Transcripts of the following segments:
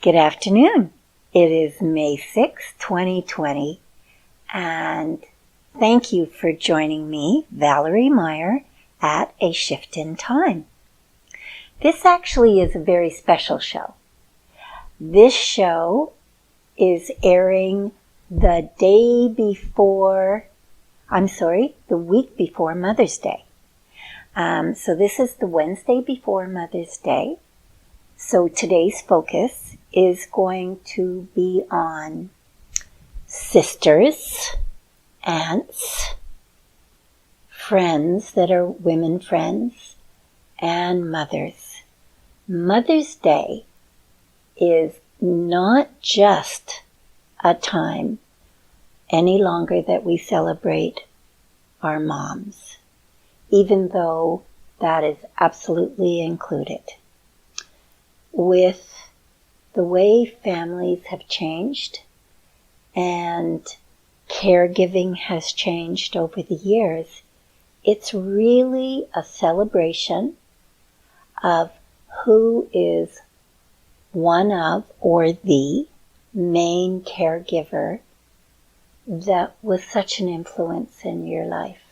Good afternoon. It is May 6, 2020, and thank you for joining me, Valerie Meyer, at A Shift in Time. This actually is a very special show. This show is airing the week before Mother's Day. So this is the Wednesday before Mother's Day. So today's focus is going to be on sisters, aunts, friends that are women friends, and mothers. Mother's Day is not just a time any longer that we celebrate our moms, even though that is absolutely included. With the way families have changed and caregiving has changed over the years, it's really a celebration of who is one of or the main caregiver that was such an influence in your life.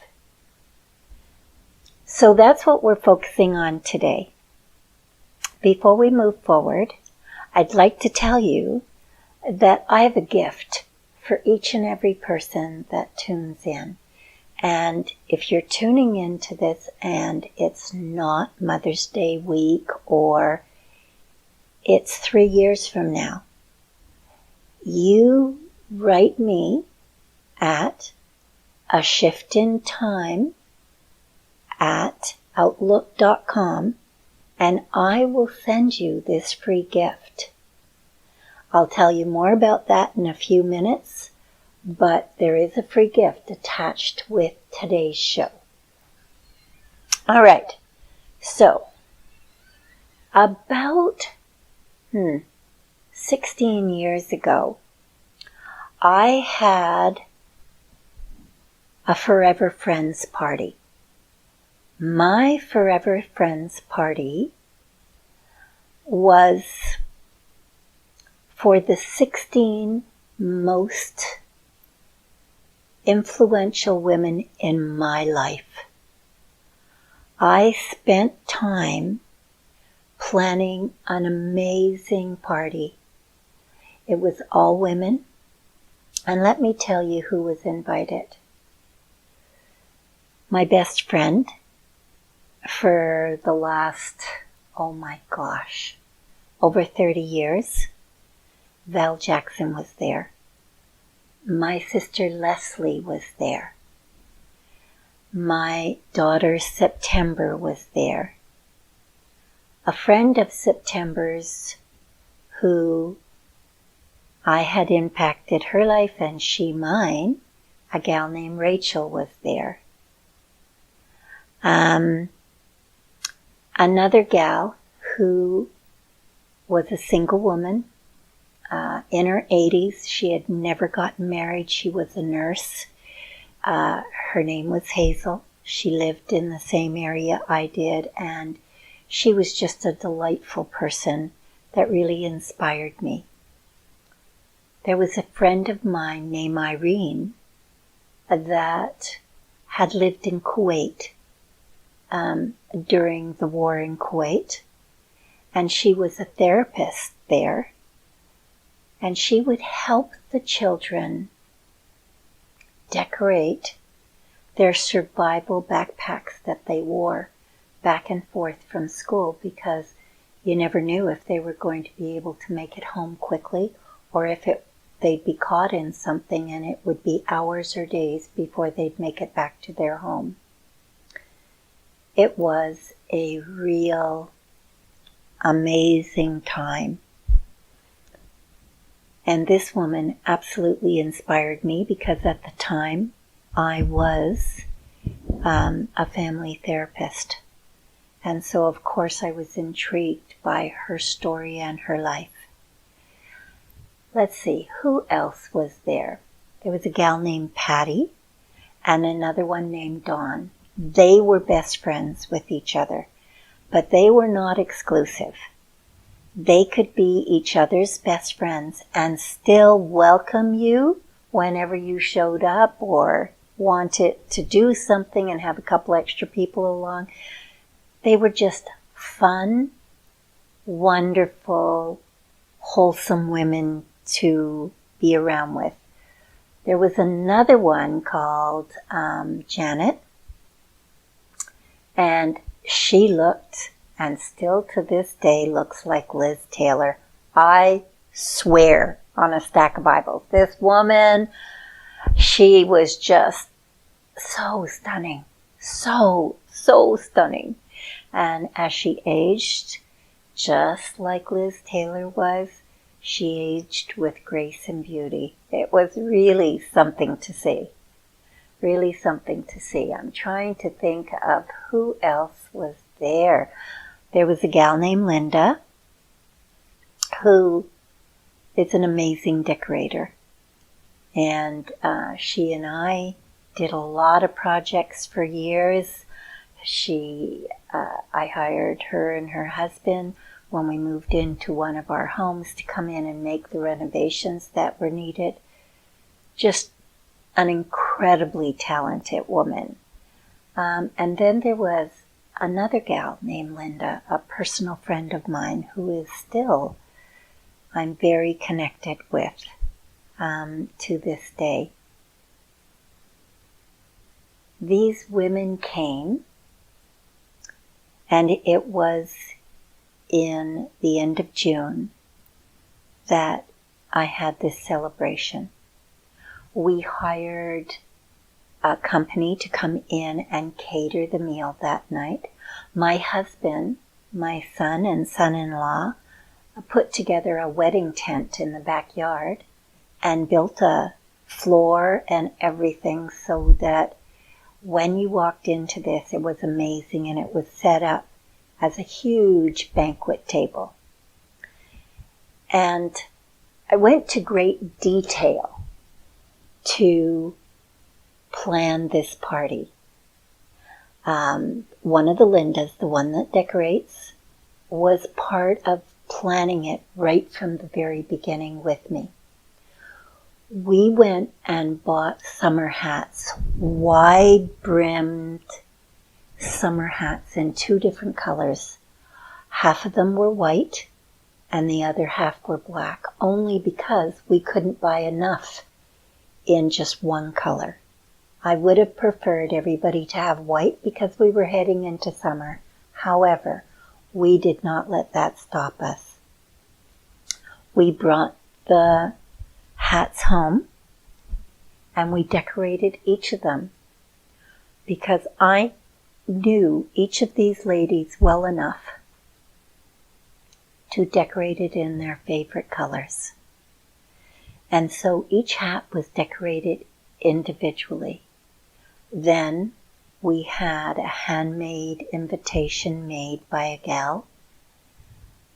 So that's what we're focusing on today. Before we move forward, I'd like to tell you that I have a gift for each and every person that tunes in. And if you're tuning into this and it's not Mother's Day week or it's 3 years from now, you write me at ashifttintime@outlook.com and I will send you this free gift. I'll tell you more about that in a few minutes, but there is a free gift attached with today's show. All right, so about 16 years ago, I had a Forever Friends party. My Forever Friends party was for the 16 most influential women in my life. I spent time planning an amazing party. It was all women, and let me tell you who was invited. My best friend for the last, over 30 years, Val Jackson was there. My sister Leslie was there. My daughter September was there. A friend of September's who I had impacted her life and she mine, a gal named Rachel, was there. Another gal who was a single woman, in her 80s. She had never gotten married. She was a nurse. Her name was Hazel. She lived in the same area I did, and she was just a delightful person that really inspired me. There was a friend of mine named Irene that had lived in Kuwait during the war in Kuwait, and she was a therapist there, and she would help the children decorate their survival backpacks that they wore back and forth from school, because you never knew if they were going to be able to make it home quickly or if they'd be caught in something and it would be hours or days before they'd make it back to their home. It was a real amazing time. And this woman absolutely inspired me because at the time I was a family therapist. And so of course I was intrigued by her story and her life. Let's see, who else was there? There was a gal named Patty and another one named Dawn. They were best friends with each other, but they were not exclusive. they could be each other's best friends and still welcome you whenever you showed up or wanted to do something and have a couple extra people along. They were just fun, wonderful, wholesome women to be around with. There was another one called Janet, and she looked, and still to this day looks like Liz Taylor. I swear on a stack of Bibles. This woman, she was just so stunning. So stunning. And as she aged, just like Liz Taylor was, she aged with grace and beauty. It was really something to see. Really something to see. I'm trying to think of who else was there. There was a gal named Linda who is an amazing decorator. And she and I did a lot of projects for years. I hired her and her husband when we moved into one of our homes to come in and make the renovations that were needed. Just an incredibly talented woman. And then there was another gal named Linda, a personal friend of mine who is still, I'm very connected with to this day. These women came, and it was in the end of June that I had this celebration. We hired a company to come in and cater the meal that night. My husband, my son and son-in-law put together a wedding tent in the backyard and built a floor and everything so that when you walked into this, it was amazing, and it was set up as a huge banquet table. And I went to great detail to plan this party. One of the Lindas, the one that decorates, was part of planning it right from the very beginning with me. We went and bought summer hats, wide-brimmed summer hats in 2 different colors. Half of them were white and the other half were black, only because we couldn't buy enough in just one color. I would have preferred everybody to have white because we were heading into summer. However, we did not let that stop us. We brought the hats home and we decorated each of them because I knew each of these ladies well enough to decorate it in their favorite colors. And so each hat was decorated individually. Then we had a handmade invitation made by a gal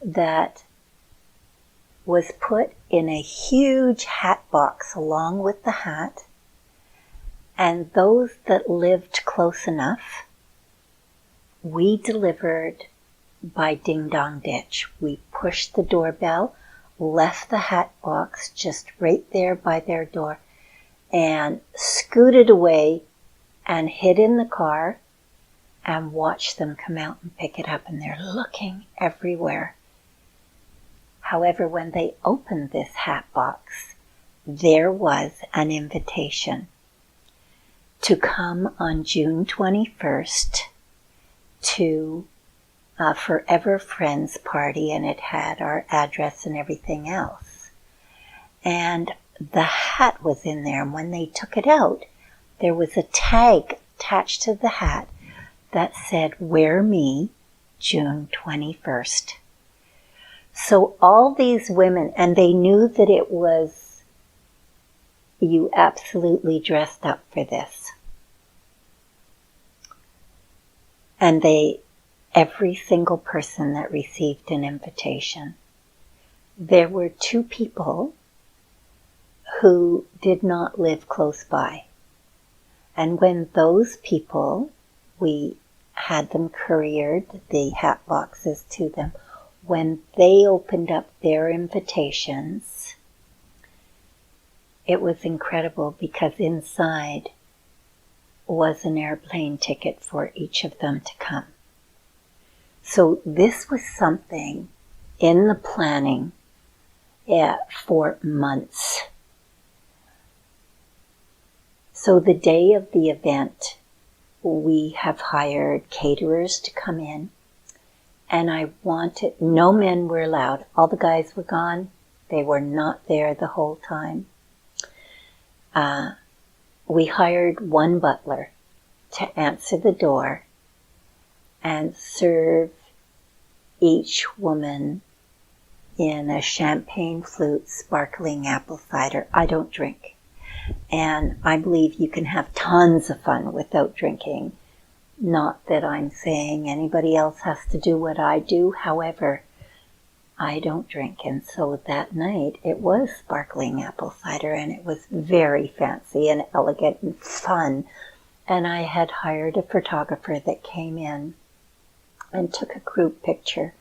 that was put in a huge hat box along with the hat, and those that lived close enough, we delivered by Ding Dong Ditch. We pushed the doorbell, left the hat box just right there by their door, and scooted away and hid in the car and watched them come out and pick it up, and they're looking everywhere. However, when they opened this hat box, there was an invitation to come on June 21st to a Forever Friends party, and it had our address and everything else. And the hat was in there, and when they took it out, there was a tag attached to the hat that said, "Wear me, June 21st. So all these women, and they knew that it was, you absolutely dressed up for this. And every single person that received an invitation, there were 2 people who did not live close by. And when those people, we had them couriered, the hat boxes to them, when they opened up their invitations, it was incredible because inside was an airplane ticket for each of them to come. So this was something in the planning for months. So the day of the event, we have hired caterers to come in, and no men were allowed. All the guys were gone. They were not there the whole time. We hired one butler to answer the door and serve each woman in a champagne flute sparkling apple cider. I don't drink. And I believe you can have tons of fun without drinking. Not that I'm saying anybody else has to do what I do. However, I don't drink. And so that night it was sparkling apple cider, and it was very fancy and elegant and fun. And I had hired a photographer that came in and took a group picture.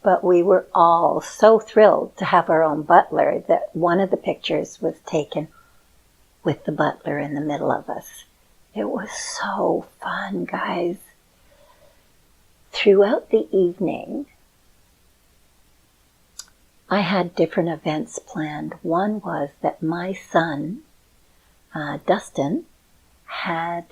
But we were all so thrilled to have our own butler that one of the pictures was taken with the butler in the middle of us. It was so fun, guys. Throughout the evening, I had different events planned. One was that my son, Dustin, had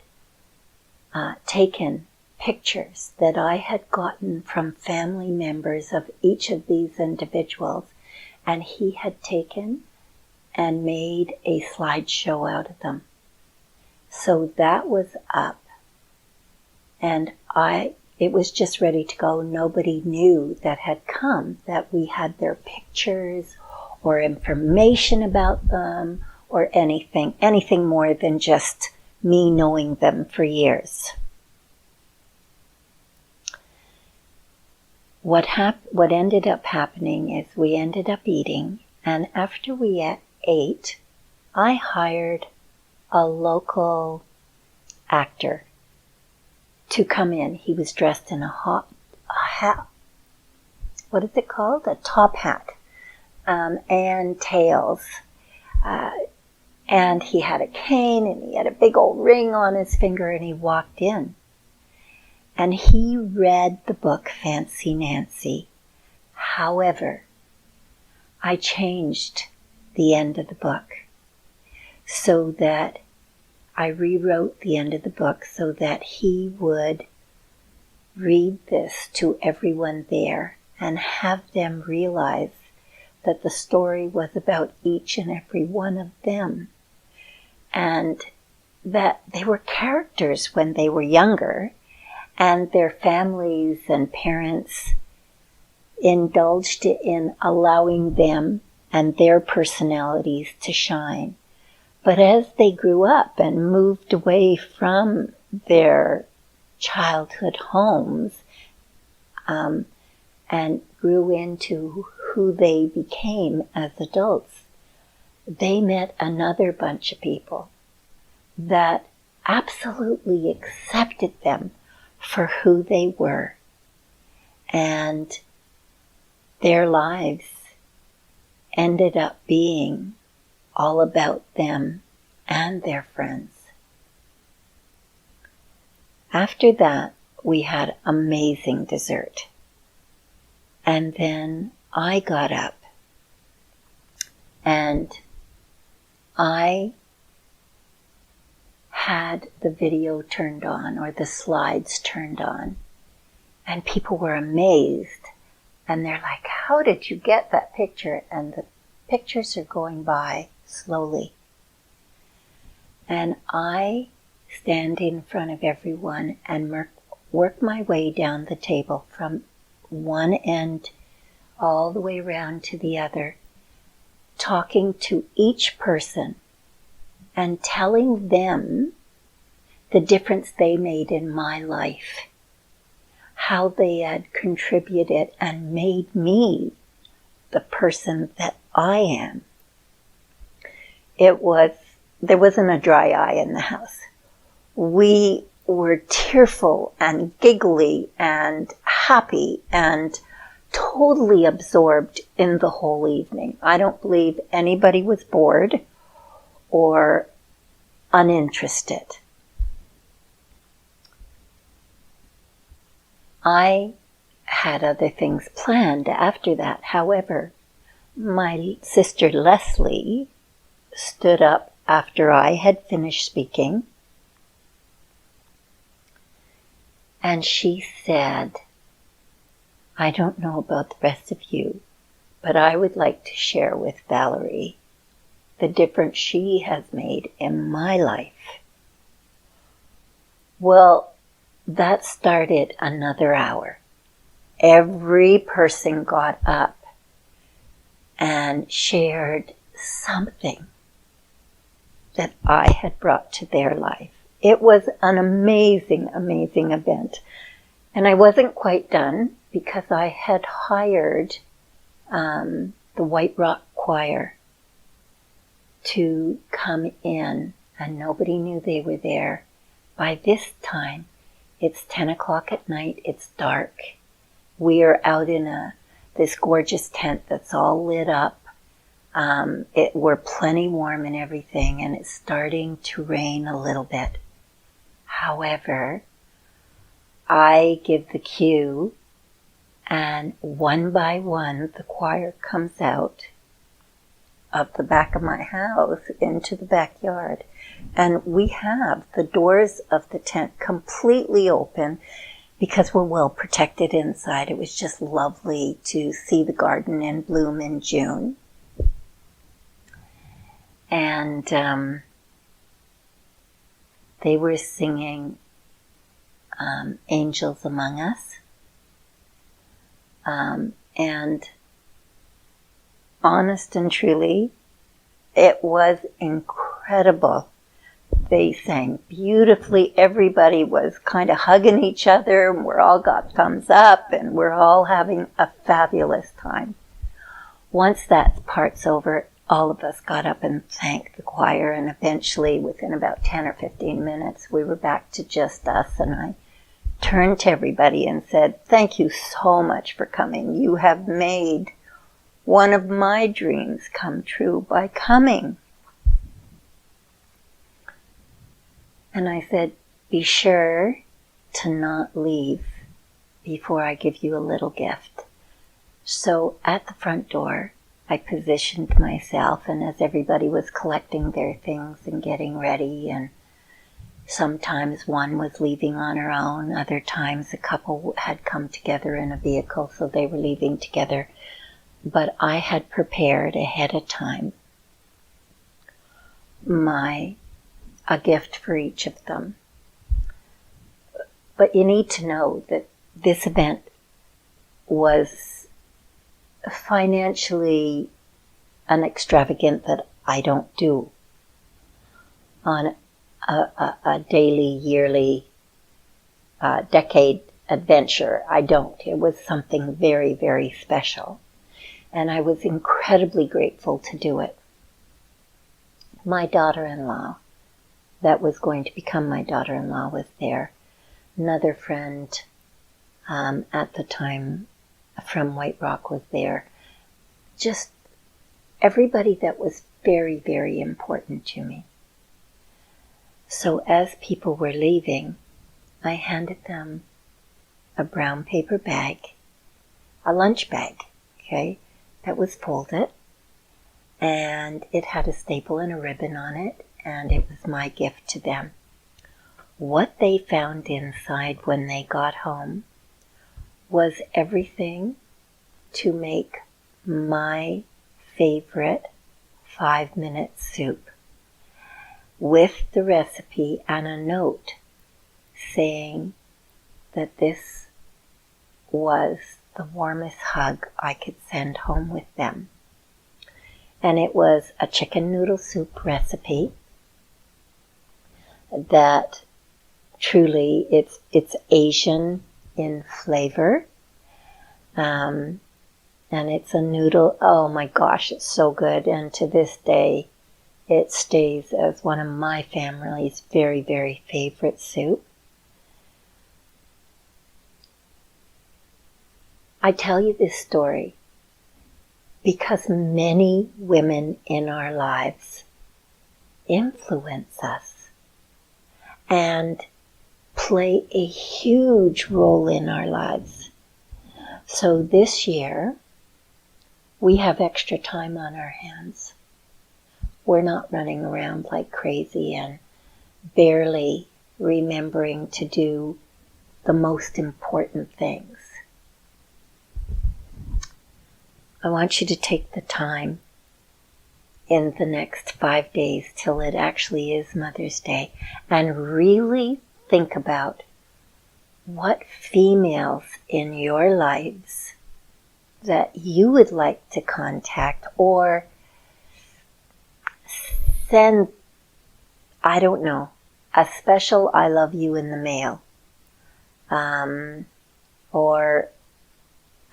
taken pictures that I had gotten from family members of each of these individuals, and he had taken and made a slideshow out of them. So that was up, and it was just ready to go. Nobody knew that had come that we had their pictures or information about them or anything more than just me knowing them for years. What ended up happening is we ended up eating, and after we ate, I hired a local actor to come in. He was dressed in a hat. What is it called? A top hat, and tails. And he had a cane, and he had a big old ring on his finger, and he walked in. And he read the book Fancy Nancy. However, I changed the end of the book so that I rewrote the end of the book so that he would read this to everyone there and have them realize that the story was about each and every one of them, and that they were characters when they were younger, and their families and parents indulged in allowing them and their personalities to shine. But as they grew up and moved away from their childhood homes, and grew into who they became as adults, they met another bunch of people that absolutely accepted them for who they were, and their lives ended up being all about them and their friends. After that, we had amazing dessert. And then I got up and I had the video turned on, or the slides turned on, and people were amazed, and they're like, how did you get that picture? And the pictures are going by slowly, and I stand in front of everyone and work my way down the table from one end all the way around to the other, talking to each person and telling them the difference they made in my life, how they had contributed and made me the person that I am. There wasn't a dry eye in the house. We were tearful and giggly and happy and totally absorbed in the whole evening. I don't believe anybody was bored or uninterested. I had other things planned after that. However, my sister Leslie stood up after I had finished speaking, and she said, I don't know about the rest of you, but I would like to share with Valerie the difference she has made in my life. Well, that started another hour. Every person got up and shared something that I had brought to their life. It was an amazing, amazing event. And I wasn't quite done because I had hired the White Rock Choir to come in, and nobody knew they were there. By this time, it's 10 o'clock at night, it's dark. We are out in this gorgeous tent that's all lit up. We're plenty warm and everything, and it's starting to rain a little bit. However, I give the cue, and one by one the choir comes out of the back of my house into the backyard. And we have the doors of the tent completely open because we're well protected inside. It was just lovely to see the garden in bloom in June. And they were singing Angels Among Us. And honest and truly, it was incredible. They sang beautifully. Everybody was kind of hugging each other, and we're all got thumbs up, and we're all having a fabulous time. Once that part's over, all of us got up and thanked the choir, and eventually, within about 10 or 15 minutes, we were back to just us, and I turned to everybody and said, thank you so much for coming. You have made one of my dreams come true by coming. And I said, be sure to not leave before I give you a little gift. So at the front door, I positioned myself, and as everybody was collecting their things and getting ready, and sometimes one was leaving on her own, other times a couple had come together in a vehicle, so they were leaving together. But I had prepared ahead of time a gift for each of them. But you need to know that this event was financially an extravagant that I don't do on a daily, yearly, decade adventure. I don't. It was something very, very special. And I was incredibly grateful to do it. My daughter-in-law, that was going to become my daughter-in-law, was there. Another friend at the time from White Rock was there. Just everybody that was very, very important to me. So as people were leaving, I handed them a brown paper bag, a lunch bag, okay, that was folded, and it had a staple and a ribbon on it, and it was my gift to them. What they found inside when they got home was everything to make my favorite 5-minute soup, with the recipe and a note saying that this was the warmest hug I could send home with them. And it was a chicken noodle soup recipe that truly it's Asian in flavor. And it's a noodle, oh my gosh, it's so good. And to this day, it stays as one of my family's very, very favorite soup. I tell you this story because many women in our lives influence us and play a huge role in our lives. So this year, we have extra time on our hands. We're not running around like crazy and barely remembering to do the most important things. I want you to take the time in the next 5 days till it actually is Mother's Day and really think about what females in your lives that you would like to contact or send, I don't know, a special I love you in the mail, or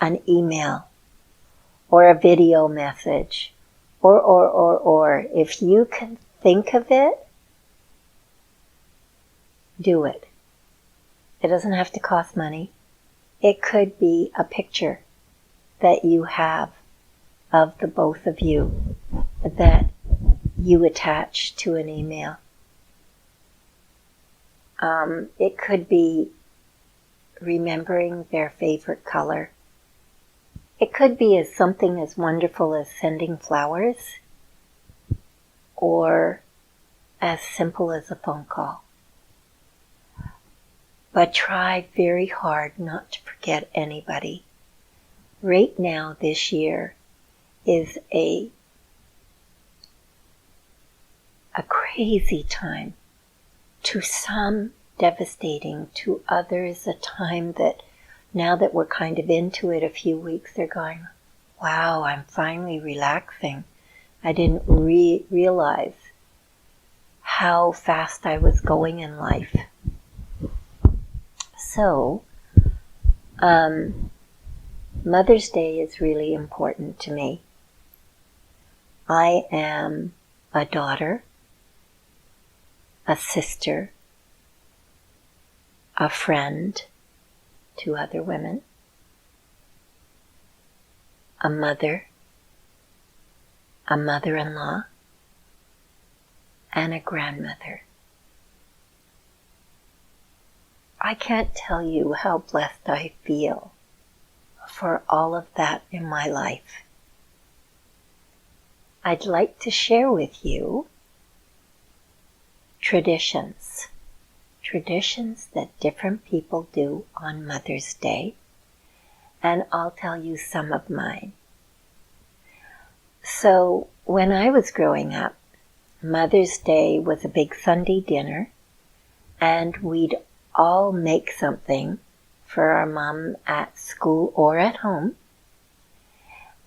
an email, or a video message, or if you can think of it, do it. It doesn't have to cost money. It could be a picture that you have of the both of you that you attach to an email. It could be remembering their favorite color. It could be as something as wonderful as sending flowers, or as simple as a phone call. But try very hard not to forget anybody. Right now, this year, is a crazy time. To some, devastating. To others, a time that, now that we're kind of into it a few weeks, they're going, wow, I'm finally relaxing. I didn't realize how fast I was going in life. So, Mother's Day is really important to me. I am a daughter, a sister, a friend to other women, a mother-in-law, and a grandmother. I can't tell you how blessed I feel for all of that in my life. I'd like to share with you traditions that different people do on Mother's Day, and I'll tell you some of mine. So, when I was growing up, Mother's Day was a big Sunday dinner, and we'd all make something for our mom at school or at home.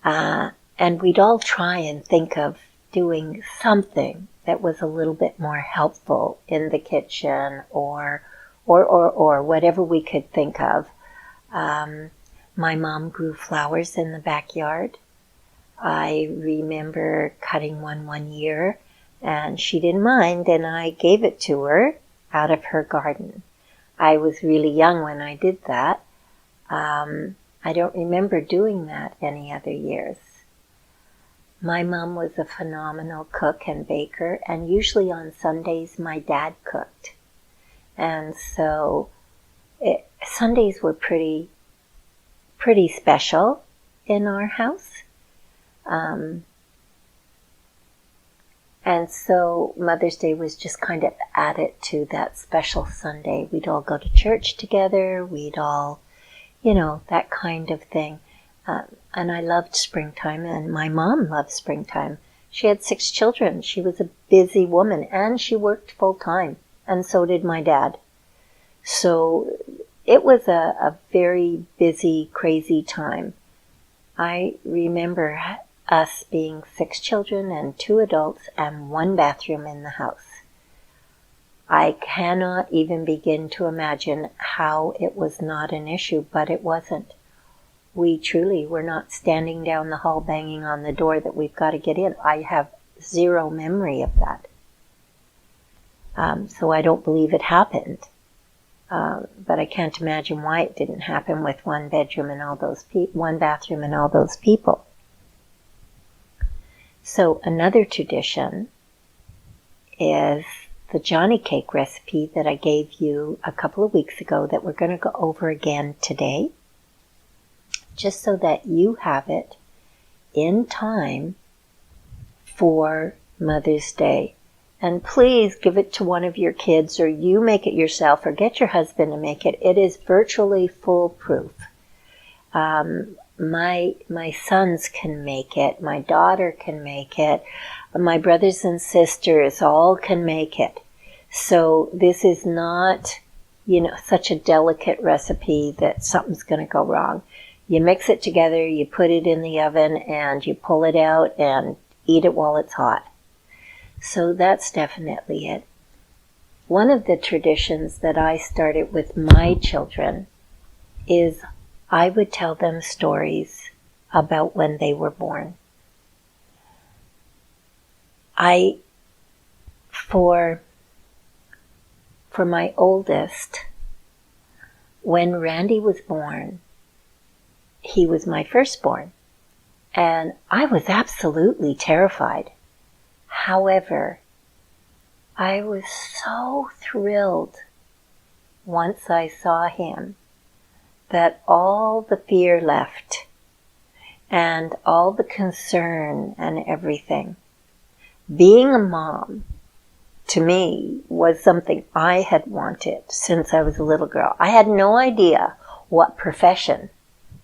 And we'd all try and think of doing something that was a little bit more helpful in the kitchen or whatever we could think of. My mom grew flowers in the backyard. I remember cutting one year, and she didn't mind, and I gave it to her out of her garden. I was really young when I did that. I don't remember doing that any other years. My mom was a phenomenal cook and baker, and usually on Sundays my dad cooked. And so Sundays were pretty special in our house. And so Mother's Day was just kind of added to that special Sunday. We'd all go to church together. We'd all, that kind of thing. And I loved springtime, and my mom loved springtime. She had 6 children. She was a busy woman, and she worked full time, and so did my dad. So it was a very busy, crazy time. I remember us being 6 children and 2 adults and 1 bathroom in the house. I cannot even begin to imagine how it was not an issue, but it wasn't. We truly were not standing down the hall banging on the door that we've got to get in. I have zero memory of that. So I don't believe it happened. But I can't imagine why it didn't happen with one bedroom and all those one bathroom and all those people. So another tradition is the Johnny cake recipe that I gave you a couple of weeks ago that we're going to go over again today, just so that you have it in time for Mother's Day. And please give it to one of your kids, or you make it yourself, or get your husband to make it. It is virtually foolproof. My sons can make it. My daughter can make it. My brothers and sisters all can make it. So this is not, such a delicate recipe that something's going to go wrong. You mix it together, you put it in the oven, and you pull it out and eat it while it's hot. So that's definitely it. One of the traditions that I started with my children is I would tell them stories about when they were born. For my oldest, when Randy was born, he was my firstborn, and I was absolutely terrified. However, I was so thrilled once I saw him that all the fear left and all the concern and everything. Being a mom, to me, was something I had wanted since I was a little girl. I had no idea what profession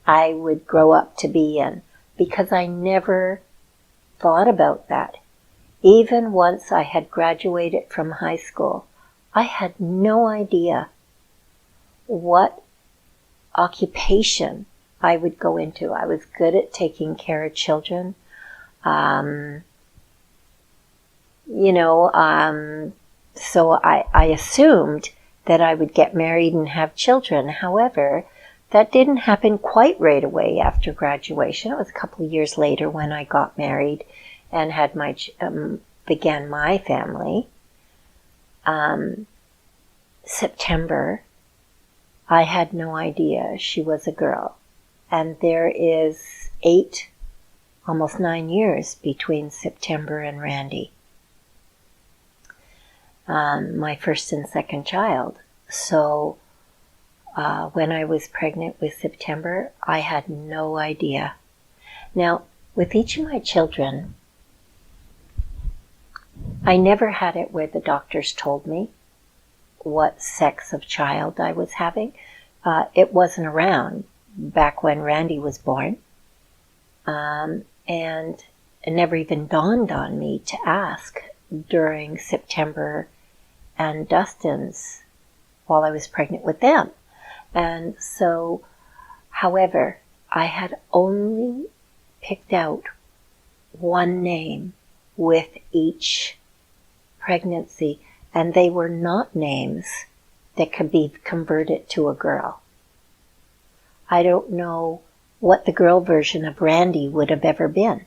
I would grow up to be in because I never thought about that. Even once I had graduated from high school, I had no idea what occupation I would go into. I was good at taking care of children. So I assumed that I would get married and have children. However, that didn't happen quite right away after graduation. It was a couple of years later when I got married and had began my family. September, I had no idea she was a girl. And there is 8, almost 9 years between September and Randy, my first and second child. So when I was pregnant with September, I had no idea. Now, with each of my children, I never had it where the doctors told me what sex of child I was having. It wasn't around back when Randy was born. And it never even dawned on me to ask during September and Dustin's while I was pregnant with them. And so, however, I had only picked out one name with each pregnancy, and they were not names that could be converted to a girl. I don't know what the girl version of Randy would have ever been.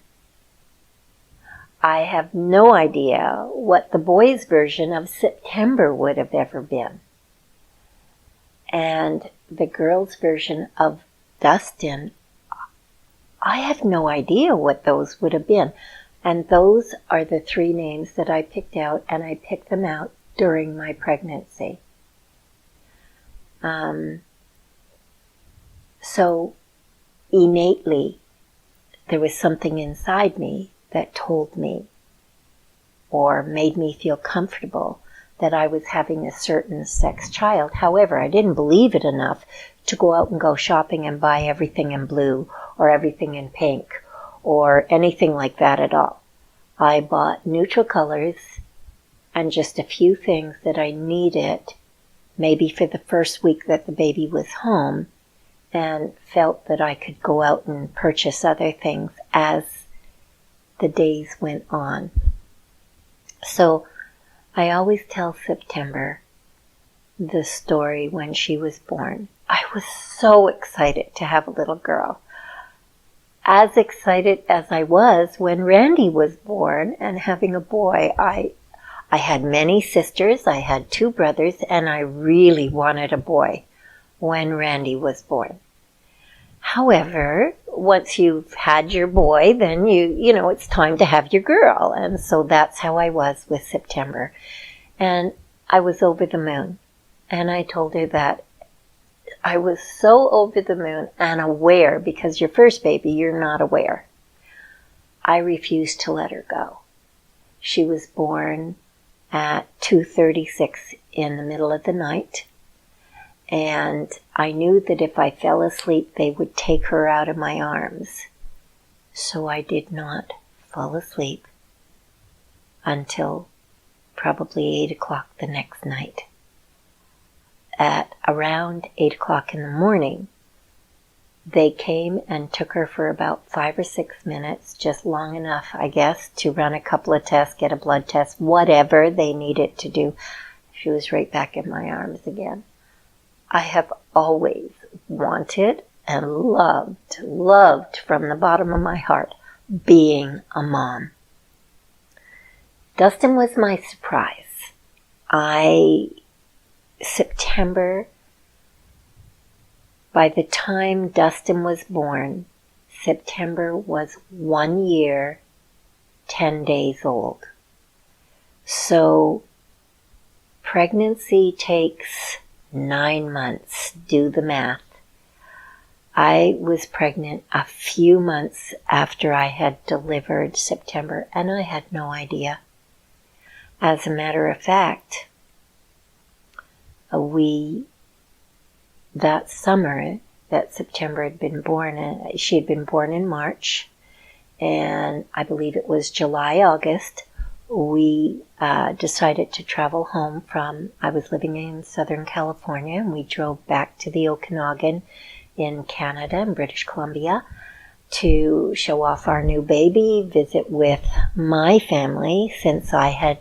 I have no idea what the boy's version of September would have ever been. And the girl's version of Dustin, I have no idea what those would have been. And those are the 3 names that I picked out, and I picked them out during my pregnancy. So innately, there was something inside me that told me or made me feel comfortable that I was having a certain sex child. However, I didn't believe it enough to go out and go shopping and buy everything in blue or everything in pink or anything like that at all. I bought neutral colors and just a few things that I needed, maybe for the first week that the baby was home, and felt that I could go out and purchase other things as the days went on. So I always tell September the story when she was born. I was so excited to have a little girl. As excited as I was when Randy was born and having a boy, I had many sisters, I had 2 brothers, and I really wanted a boy when Randy was born. However, once you've had your boy, then you know, it's time to have your girl. And so that's how I was with September. And I was over the moon. And I told her that I was so over the moon and aware, because your first baby, you're not aware. I refused to let her go. She was born at 2:36 in the middle of the night. And I knew that if I fell asleep, they would take her out of my arms. So I did not fall asleep until probably 8 o'clock the next night. At around 8 o'clock in the morning, they came and took her for about 5 or 6 minutes, just long enough, I guess, to run a couple of tests, get a blood test, whatever they needed to do. She was right back in my arms again. I have always wanted and loved from the bottom of my heart being a mom. Dustin was my surprise. September, by the time Dustin was born, September was 1 year, 10 days old. So pregnancy takes 9 months. Do the math. I was pregnant a few months after I had delivered September, and I had no idea. As a matter of fact, that summer that September had been born, she had been born in March, and I believe it was July, August, we decided to travel home I was living in Southern California, and we drove back to the Okanagan in Canada and British Columbia to show off our new baby, visit with my family since I had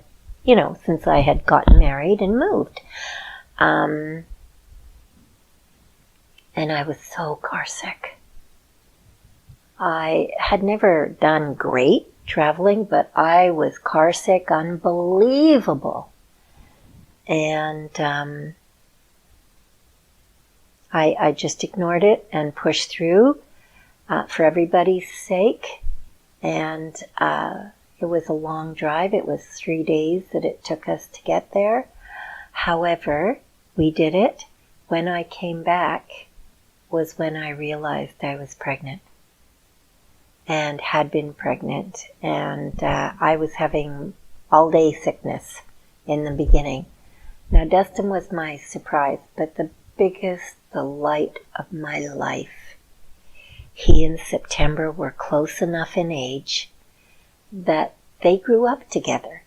gotten married and moved. And I was so car sick. I had never done great traveling, but I was car sick, unbelievable. And I just ignored it and pushed through for everybody's sake. And it was a long drive. It was 3 days that it took us to get there. However, we did it. When I came back was when I realized I was pregnant and had been pregnant. And I was having all-day sickness in the beginning. Now, Dustin was my surprise, but the biggest delight of my life. He and September were close enough in age that they grew up together.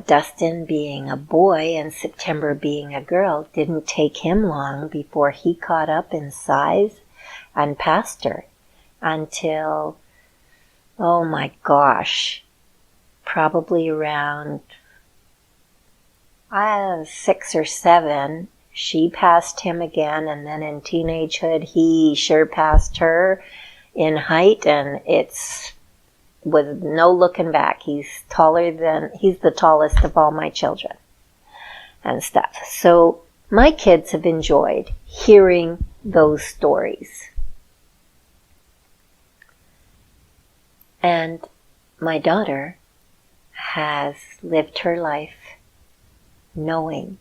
Dustin being a boy and September being a girl, didn't take him long before he caught up in size and passed her until, oh my gosh, probably around 6 or 7, she passed him again, and then in teenagehood he sure passed her in height, and it's with no looking back. He's the tallest of all my children and stuff. So my kids have enjoyed hearing those stories. And my daughter has lived her life knowing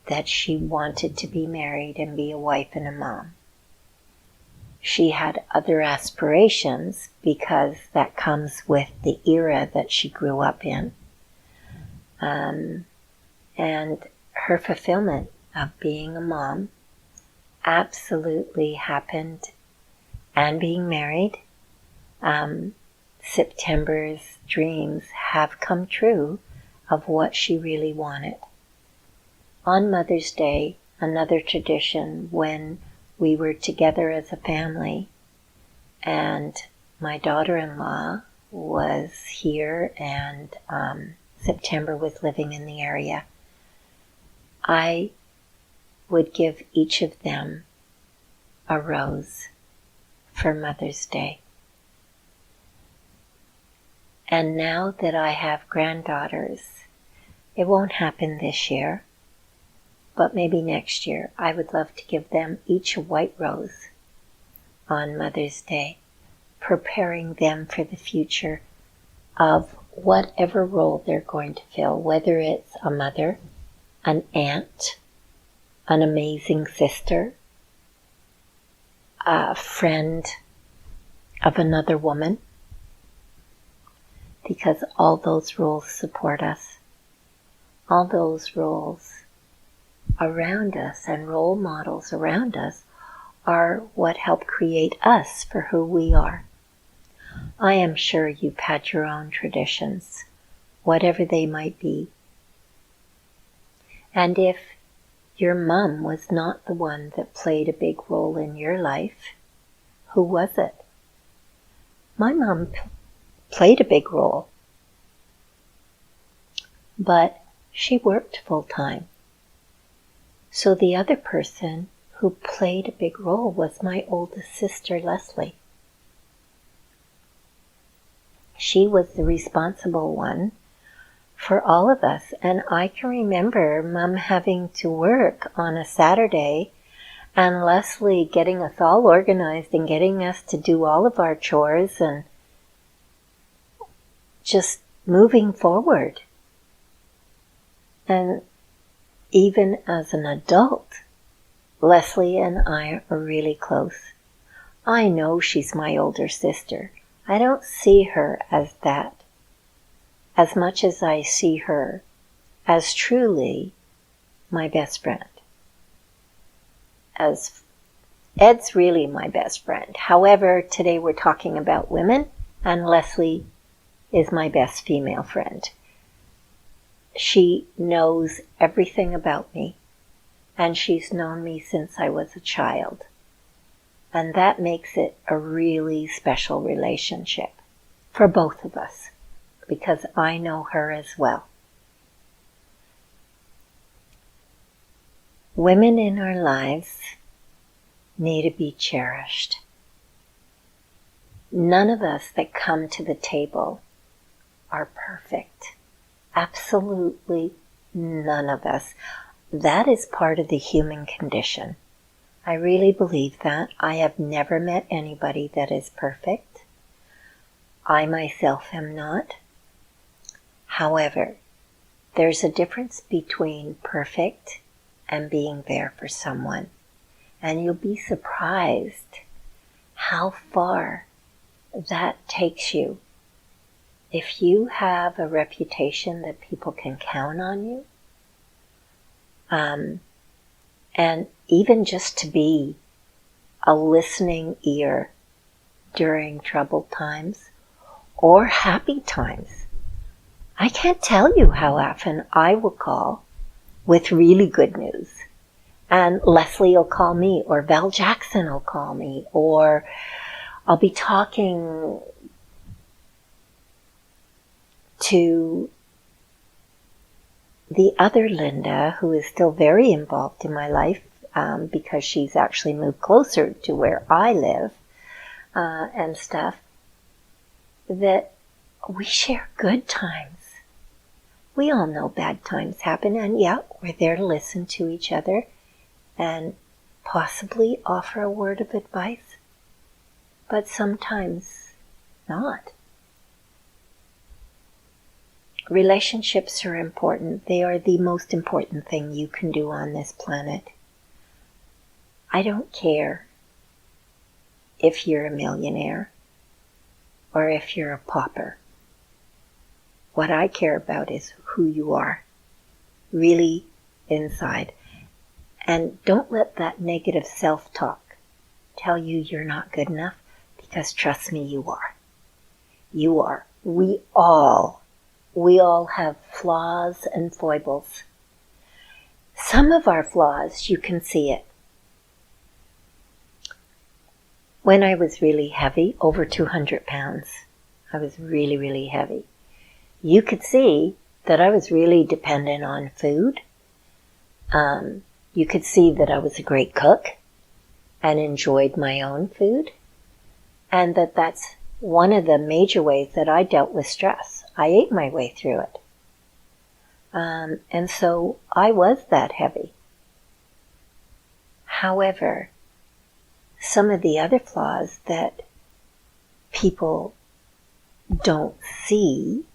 that she wanted to be married and be a wife and a mom. She had other aspirations because that comes with the era that she grew up in. And her fulfillment of being a mom absolutely happened, and being married. September's dreams have come true of what she really wanted. On Mother's Day, another tradition, when we were together as a family, and my daughter-in-law was here, and September was living in the area, I would give each of them a rose for Mother's Day. And now that I have granddaughters, It won't happen this year, but maybe next year. I would love to give them each a white rose on Mother's Day, preparing them for the future of whatever role they're going to fill, whether it's a mother, an aunt, an amazing sister, a friend of another woman, because all those roles support us. All those roles around us and role models around us are what help create us for who we are. I am sure you've had your own traditions, whatever they might be. And if your mum was not the one that played a big role in your life, who was it? My mum played a big role, but she worked full time. So the other person who played a big role was my oldest sister, Leslie. She was the responsible one for all of us. And I can remember Mum having to work on a Saturday and Leslie getting us all organized and getting us to do all of our chores and just moving forward. And even as an adult, Leslie and I are really close. I know she's my older sister. I don't see her as that, as much as I see her as truly my best friend. As Ed's really my best friend. However, today we're talking about women, and Leslie is my best female friend. She knows everything about me, and she's known me since I was a child. And that makes it a really special relationship for both of us, because I know her as well. Women in our lives need to be cherished. None of us that come to the table are perfect. Absolutely none of us. That is part of the human condition. I really believe that. I have never met anybody that is perfect. I myself am not. However, there's a difference between perfect and being there for someone. And you'll be surprised how far that takes you. If you have a reputation that people can count on you, and even just to be a listening ear during troubled times or happy times. I can't tell you how often I will call with really good news. And Leslie will call me, or Val Jackson will call me, or I'll be talking to the other Linda, who is still very involved in my life, because she's actually moved closer to where I live, and stuff, that we share good times. We all know bad times happen, and yeah, we're there to listen to each other and possibly offer a word of advice, but sometimes not. Relationships are important. They are the most important thing you can do on this planet. I don't care if you're a millionaire or if you're a pauper. What I care about is who you are, really inside. And don't let that negative self-talk tell you you're not good enough, because trust me, you are. You are. We all have flaws and foibles. Some of our flaws, you can see it. When I was really heavy, over 200 pounds, I was really, really heavy. You could see that I was really dependent on food. You could see that I was a great cook and enjoyed my own food. And that's one of the major ways that I dealt with stress. I ate my way through it. And so I was that heavy. However, some of the other flaws that people don't see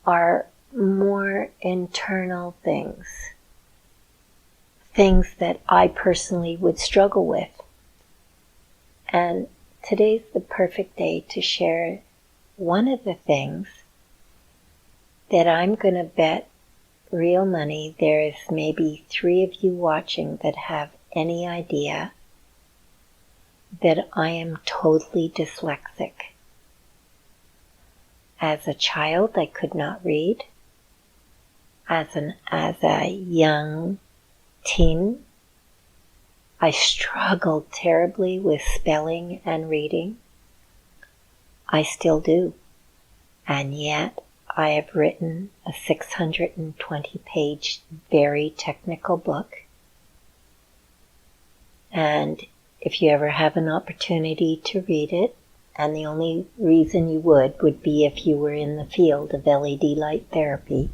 are more internal things. Things that I personally would struggle with. And today's the perfect day to share one of the things that I'm going to bet real money there's maybe 3 of you watching that have any idea that I am totally dyslexic. As a child, I could not read. As a young teen, I struggled terribly with spelling and reading. I still do. And yet, I have written a 620-page, very technical book. And if you ever have an opportunity to read it, and the only reason you would be if you were in the field of LED light therapy,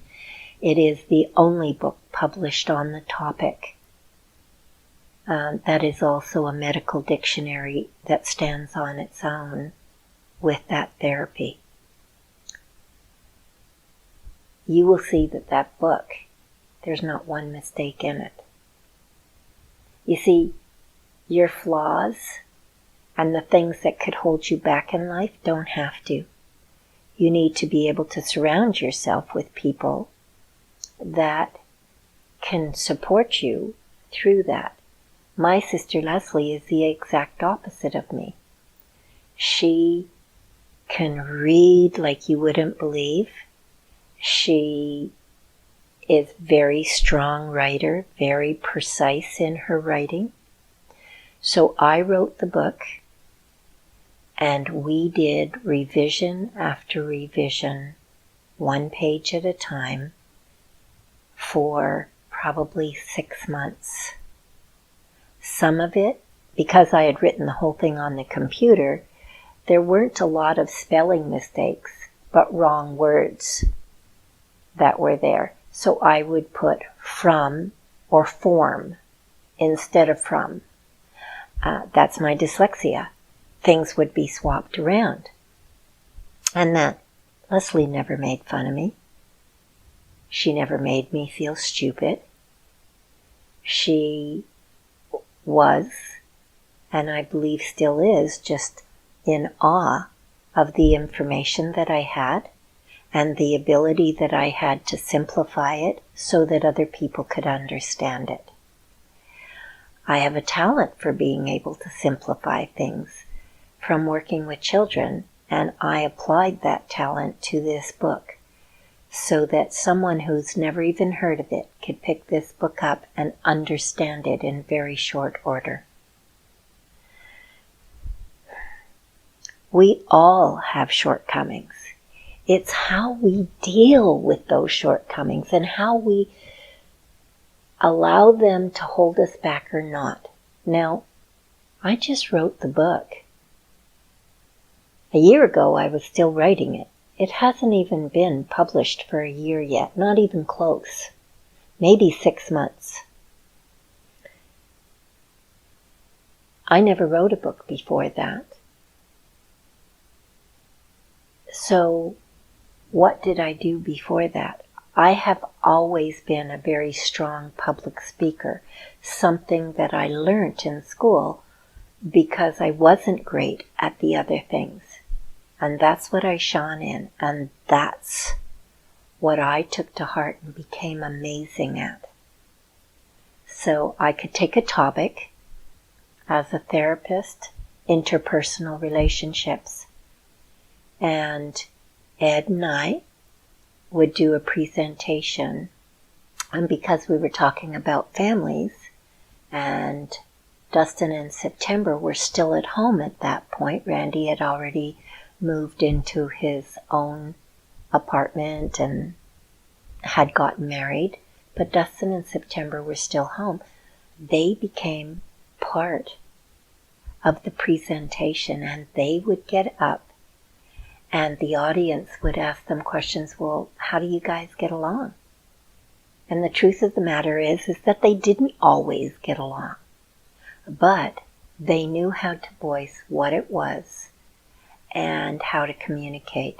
it is the only book published on the topic. That is also a medical dictionary that stands on its own with that therapy. You will see that book, there's not one mistake in it. You see, your flaws and the things that could hold you back in life don't have to. You need to be able to surround yourself with people that can support you through that. My sister Leslie is the exact opposite of me. She can read like you wouldn't believe. She is very strong writer, very precise in her writing. So I wrote the book, and we did revision after revision, 1 page at a time, for probably 6 months. Some of it, because I had written the whole thing on the computer, there weren't a lot of spelling mistakes, but wrong words that were there. So I would put from or form instead of from. That's my dyslexia. Things would be swapped around. And that Leslie never made fun of me. She never made me feel stupid. She was, and I believe still is, just in awe of the information that I had and the ability that I had to simplify it so that other people could understand it. I have a talent for being able to simplify things from working with children, and I applied that talent to this book so that someone who's never even heard of it could pick this book up and understand it in very short order. We all have shortcomings. It's how we deal with those shortcomings and how we allow them to hold us back or not. Now, I just wrote the book. A year ago, I was still writing it. It hasn't even been published for a year yet, not even close. Maybe 6 months. I never wrote a book before that. So, what did I do before that? I have always been a very strong public speaker, something that I learnt in school because I wasn't great at the other things. And that's what I shone in, and that's what I took to heart and became amazing at. So I could take a topic as a therapist, interpersonal relationships, and Ed and I would do a presentation, and because we were talking about families, and Dustin and September were still at home at that point. Randy had already moved into his own apartment and had gotten married, but Dustin and September were still home. They became part of the presentation, and they would get up and the audience would ask them questions. Well, how do you guys get along? And the truth of the matter is that they didn't always get along. But they knew how to voice what it was and how to communicate,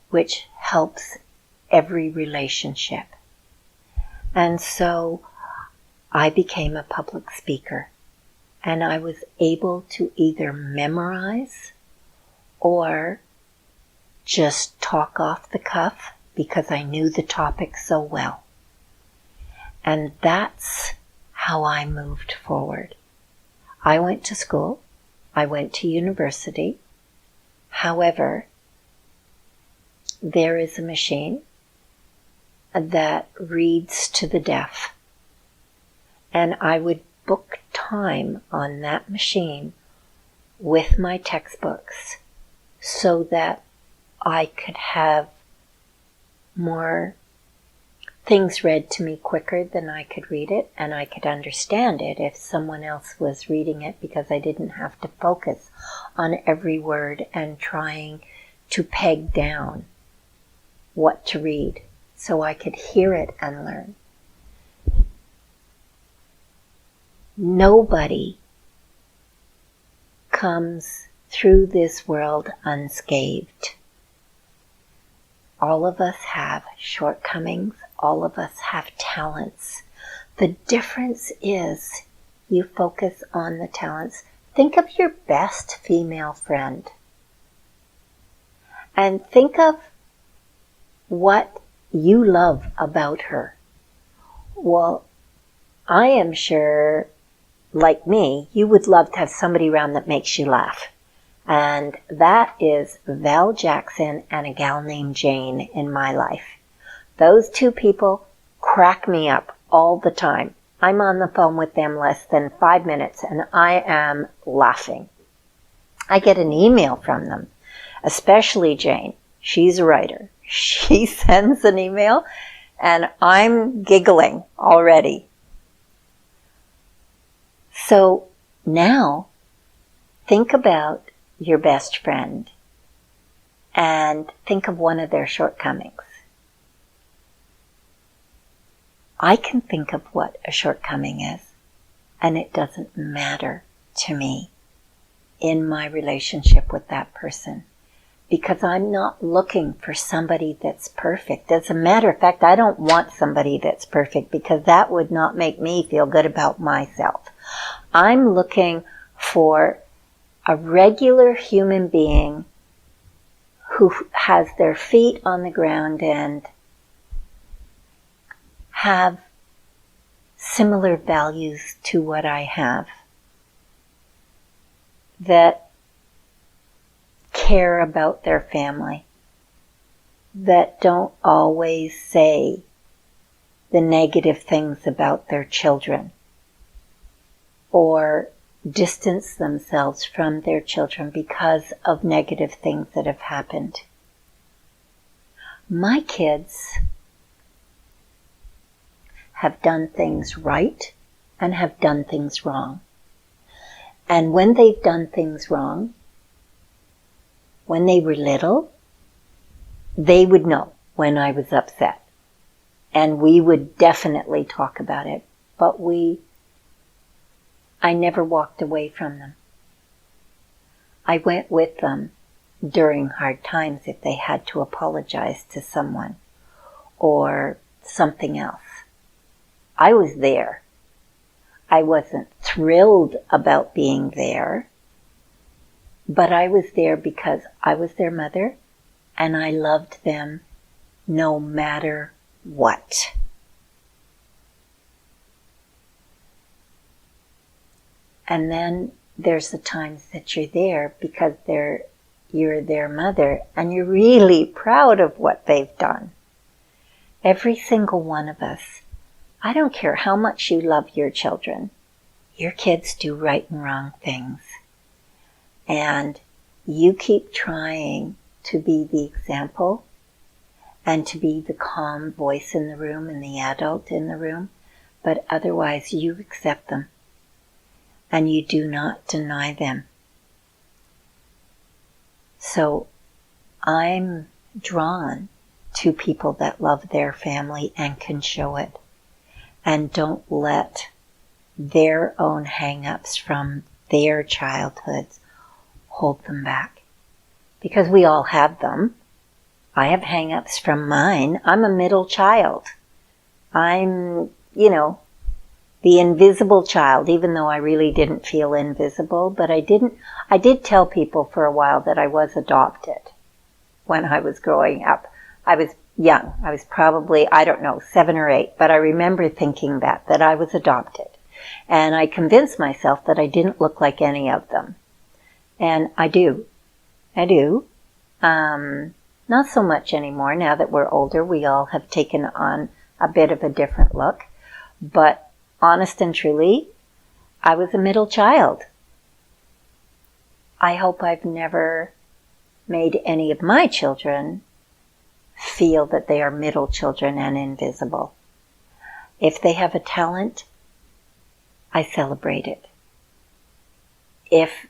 which helps every relationship. And so I became a public speaker, and I was able to either memorize or just talk off the cuff because I knew the topic so well. And that's how I moved forward. I went to school. I went to university. However, there is a machine that reads to the deaf. And I would book time on that machine with my textbooks so that I could have more things read to me quicker than I could read it, and I could understand it if someone else was reading it, because I didn't have to focus on every word and trying to peg down what to read so I could hear it and learn. Nobody comes through this world unscathed. All of us have shortcomings. All of us have talents. The difference is you focus on the talents. Think of your best female friend. And think of what you love about her. Well, I am sure, like me, you would love to have somebody around that makes you laugh. And that is Val Jackson and a gal named Jane in my life. Those two people crack me up all the time. I'm on the phone with them less than 5 minutes and I am laughing. I get an email from them, especially Jane. She's a writer. She sends an email and I'm giggling already. So now think about your best friend and think of one of their shortcomings. I can think of what a shortcoming is, and it doesn't matter to me in my relationship with that person, because I'm not looking for somebody that's perfect. As a matter of fact, I don't want somebody that's perfect, because that would not make me feel good about myself. I'm looking for a regular human being who has their feet on the ground and have similar values to what I have, that care about their family, that don't always say the negative things about their children or distance themselves from their children because of negative things that have happened. My kids have done things right and have done things wrong. And when they've done things wrong, when they were little, they would know when I was upset. And we would definitely talk about it. But I never walked away from them. I went with them during hard times if they had to apologize to someone or something else. I was there. I wasn't thrilled about being there, but I was there because I was their mother and I loved them no matter what. And then there's the times that you're there because you're their mother and you're really proud of what they've done. Every single one of us. I don't care how much you love your children. Your kids do right and wrong things. And you keep trying to be the example and to be the calm voice in the room and the adult in the room, but otherwise you accept them and you do not deny them. So I'm drawn to people that love their family and can show it. And don't let their own hang-ups from their childhoods hold them back. Because we all have them. I have hang-ups from mine. I'm a middle child. I'm, the invisible child, even though I really didn't feel invisible. But I did tell people for a while that I was adopted when I was growing up. I was young. I was probably, 7 or 8. But I remember thinking that I was adopted. And I convinced myself that I didn't look like any of them. And I do. Not so much anymore. Now that we're older, we all have taken on a bit of a different look. But honest and truly, I was a middle child. I hope I've never made any of my children feel that they are middle children and invisible. If they have a talent, I celebrate it. If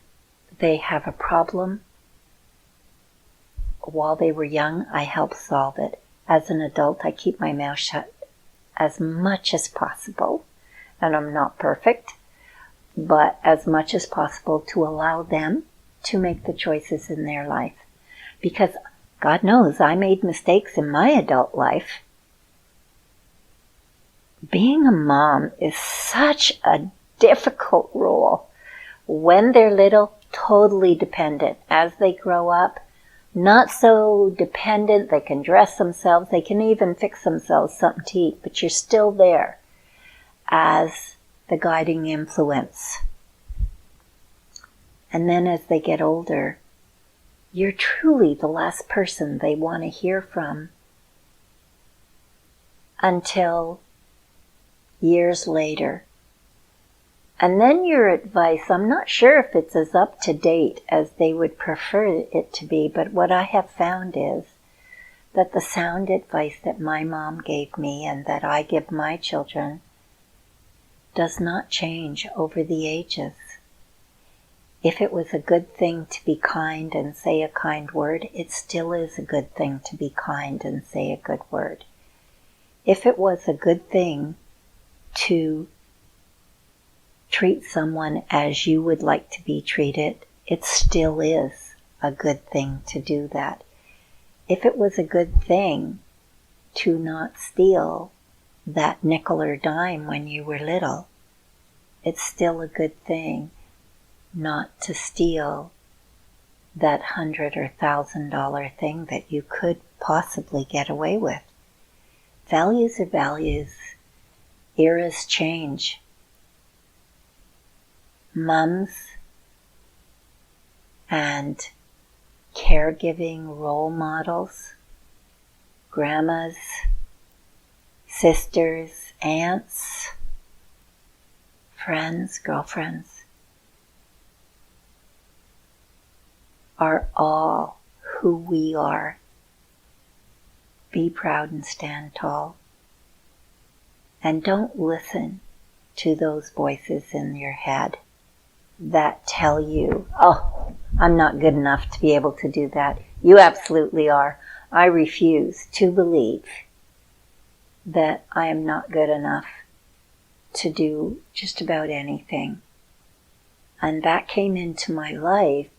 they have a problem, while they were young, I help solve it. As an adult, I keep my mouth shut as much as possible. And I'm not perfect, but as much as possible to allow them to make the choices in their life. Because God knows I made mistakes in my adult life. Being a mom is such a difficult role. When they're little, totally dependent. As they grow up, not so dependent. They can dress themselves. They can even fix themselves something to eat. But you're still there as the guiding influence. And then as they get older, you're truly the last person they want to hear from until years later. And then your advice, I'm not sure if it's as up to date as they would prefer it to be, but what I have found is that the sound advice that my mom gave me and that I give my children does not change over the ages. If it was a good thing to be kind and say a kind word, it still is a good thing to be kind and say a good word. If it was a good thing to treat someone as you would like to be treated, it still is a good thing to do that. If it was a good thing to not steal that nickel or dime when you were little, it's still a good thing not to steal that $100 or $1,000 thing that you could possibly get away with. Values are values. Eras change. Mums and caregiving role models, grandmas, sisters, aunts, friends, girlfriends, are all who we are. Be proud and stand tall. And don't listen to those voices in your head that tell you, oh, I'm not good enough to be able to do that. You absolutely are. I refuse to believe that I am not good enough to do just about anything. And that came into my life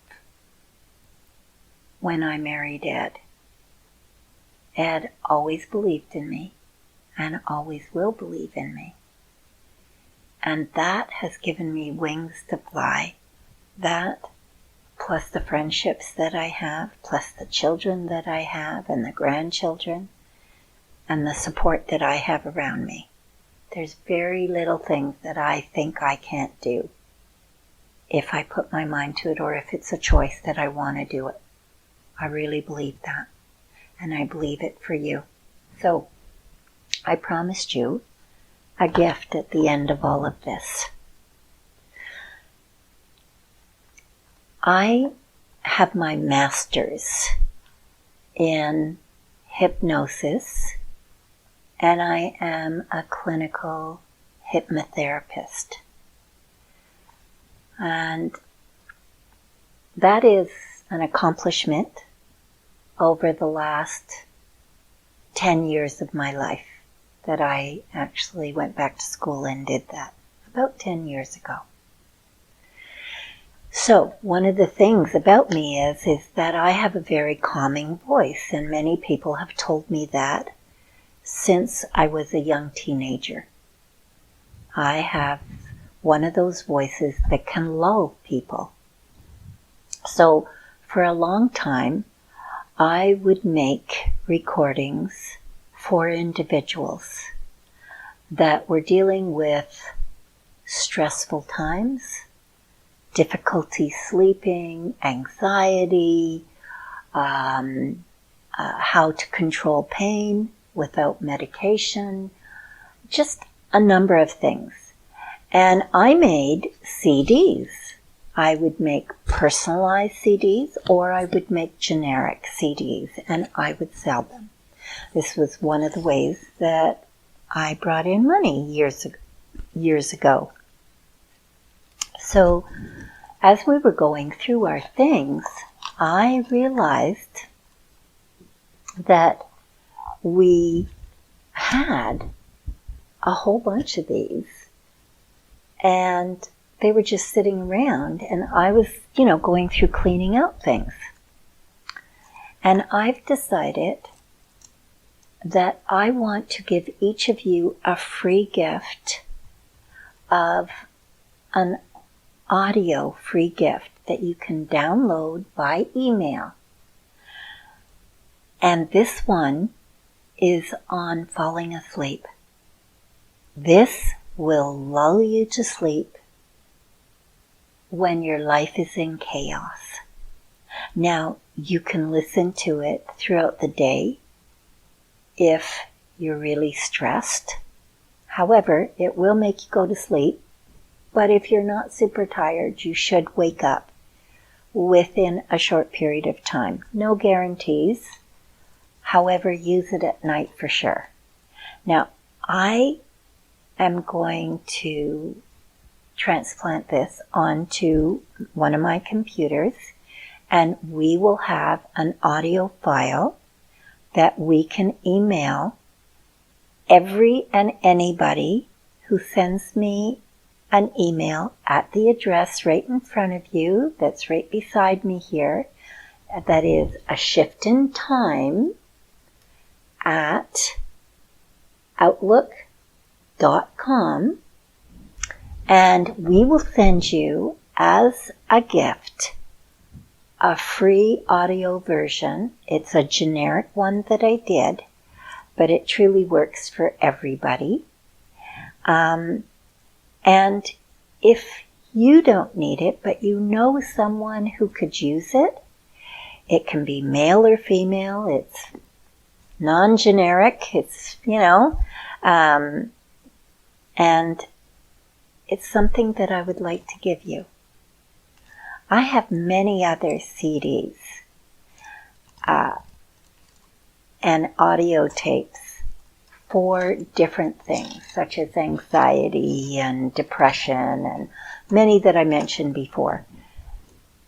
when I married Ed. Ed always believed in me and always will believe in me. And that has given me wings to fly. That, plus the friendships that I have, plus the children that I have and the grandchildren, and the support that I have around me. There's very little things that I think I can't do if I put my mind to it or if it's a choice that I want to do it. I really believe that. And I believe it for you. So, I promised you a gift at the end of all of this. I have my master's in hypnosis, and I am a clinical hypnotherapist. And that is an accomplishment over the last 10 years of my life that I actually went back to school and did that, about 10 years ago. So one of the things about me is that I have a very calming voice, and many people have told me that since I was a young teenager. I have one of those voices that can lull people. So for a long time, I would make recordings for individuals that were dealing with stressful times, difficulty sleeping, anxiety, how to control pain without medication, just a number of things. And I made CDs. I would make personalized CDs, or I would make generic CDs, and I would sell them. This was one of the ways that I brought in money years ago. So as we were going through our things, I realized that we had a whole bunch of these, and they were just sitting around, and I was, going through cleaning out things. And I've decided that I want to give each of you a free gift of an audio free gift that you can download by email. And this one is on falling asleep. This will lull you to sleep when your life is in chaos. Now, you can listen to it throughout the day if you're really stressed. However, it will make you go to sleep. But if you're not super tired, you should wake up within a short period of time. No guarantees. However, use it at night for sure. Now, I am going to transplant this onto one of my computers, and we will have an audio file that we can email every and anybody who sends me an email at the address right in front of you, that's right beside me here. That is a shift in time at outlook.com, and we will send you as a gift a free audio version. It's a generic one that I did, but it truly works for everybody. And if you don't need it, but you know someone who could use it, it can be male or female, it's non-generic, it's, and it's something that I would like to give you. I have many other CDs and audio tapes for different things, such as anxiety and depression, and many that I mentioned before.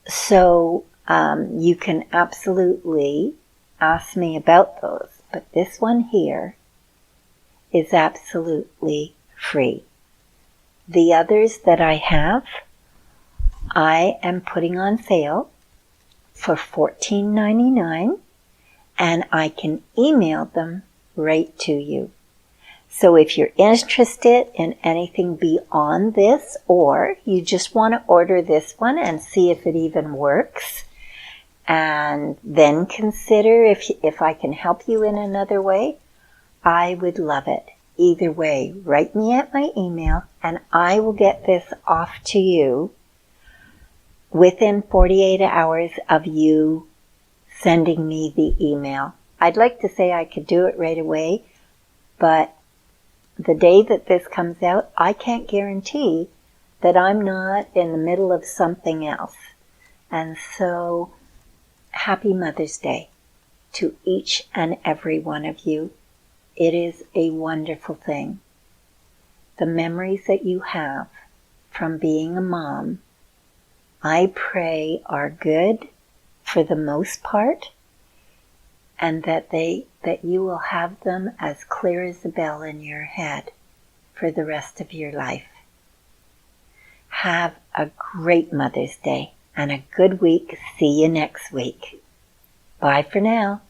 So you can absolutely ask me about those, but this one here is absolutely free. The others that I have, I am putting on sale for $14.99, and I can email them right to you. So if you're interested in anything beyond this, or you just want to order this one and see if it even works, and then consider if I can help you in another way, I would love it. Either way, write me at my email, and I will get this off to you within 48 hours of you sending me the email. I'd like to say I could do it right away, but the day that this comes out, I can't guarantee that I'm not in the middle of something else. And so, happy Mother's Day to each and every one of you. It is a wonderful thing. The memories that you have from being a mom, I pray are good for the most part, and that you will have them as clear as a bell in your head for the rest of your life. Have a great Mother's Day and a good week. See you next week. Bye for now.